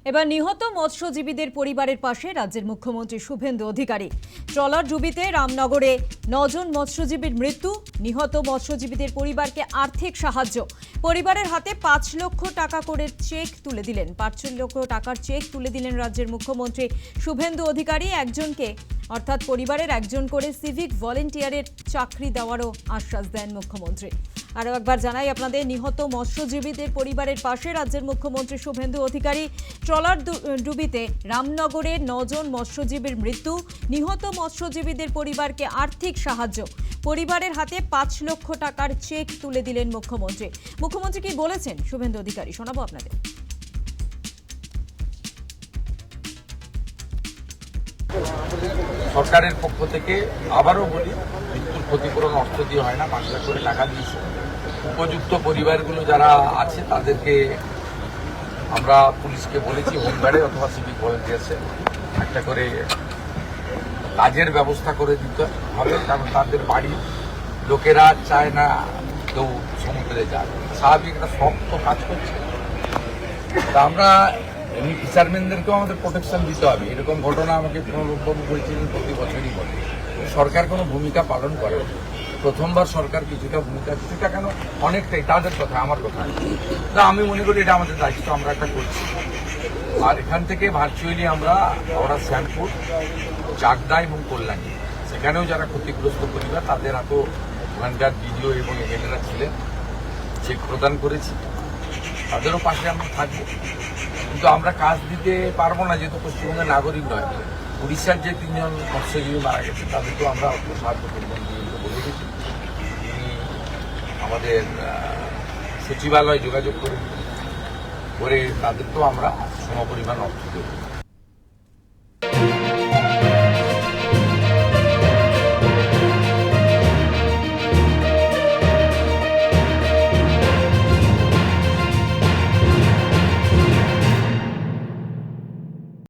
এবার নিহত মৎস্যজীবীদের পরিবারের পাশে রাজ্যের মুখ্যমন্ত্রী শুভেন্দু অধিকারী। ট্রলার ডুবিতে রামনগরে 9 জন মৎস্যজীবীর মৃত্যু, নিহত মৎস্যজীবীদের পরিবারকে আর্থিক সাহায্য। পরিবারের হাতে 5 লক্ষ টাকা করে চেক তুলে দিলেন। 5 লক্ষ টাকার চেক তুলে দিলেন রাজ্যের মুখ্যমন্ত্রী শুভেন্দু অধিকারী। একজনকে অর্থাৎ পরিবারের একজন করে সিভিক ভলেন্টিয়ারের চাকরি দেওয়ারও আশ্বাস দেন মুখ্যমন্ত্রী। আরও একবার জানাই আপনাদের, নিহত মৎস্যজীবীদের পরিবারের পাশে রাজ্যের মুখ্যমন্ত্রী শুভেন্দু অধিকারী। ট্রলার ডুবিতে রামনগরে 9 জন মৎস্যজীবীর মৃত্যু, নিহত মৎস্যজীবীদের পরিবারকে আর্থিক সাহায্য। পরিবারের হাতে 5 লক্ষ টাকার চেক তুলে দিলেন মুখ্যমন্ত্রী। মুখ্যমন্ত্রী কি বলেছেন শুভেন্দু অধিকারী শোনাবো আপনাদের। সরকারের পক্ষ থেকে আবারও বলি, মৃত্যুর ক্ষতিপূরণ অর্থ দিয়ে হয় না, 5 লাখ করে টাকা দিয়েছে। উপযুক্ত পরিবারগুলো যারা আছে তাদেরকে আমরা পুলিশকে বলেছি হোমগার্ডে অথবা সিভিক ভলেন্টিয়ার্সে একটা করে কাজের ব্যবস্থা করে দিতে হবে, কারণ তাদের বাড়ির লোকেরা চায় না কেউ সমুদ্রে যায়। স্বাভাবিক একটা শক্ত কাজ করছে, তা আমরা এমনি ফিশারম্যানদেরকেও আমাদের প্রোটেকশন দিতে হবে। এরকম ঘটনা আমাকে পুনরুদ্ধার করেছিলেন, প্রতি বছরই বলে সরকার কোনো ভূমিকা পালন করে। প্রথমবার সরকার কিছুটা কেন অনেকটাই, তাদের কথা আমার কথা না, আমি মনে করি এটা আমাদের দায়িত্ব, আমরা একটা করছি। আর এখান থেকে ভার্চুয়ালি আমরা শ্যামপুর, চাকদা এবং কল্যাণী, সেখানেও যারা ক্ষতিগ্রস্ত পরিবার তাদের হাতেও ওখানকার ভিডিও এবং এজেন্টরা ছিলেন, চেক প্রদান করেছি, তাদেরও পাশে আমরা থাকবো। কিন্তু আমরা কাজ দিতে পারবো না, যেহেতু পশ্চিমবঙ্গের নাগরিক নয়। উড়িষ্যার যে 3 জন মৎস্যজীবী মারা গেছে তাদেরকেও আমরা অর্থ সাহায্য করবেন বলে গেছি। তিনি আমাদের সচিবালয় যোগাযোগ করে তাদেরকেও আমরা সমপরিমাণ অর্থ দেব।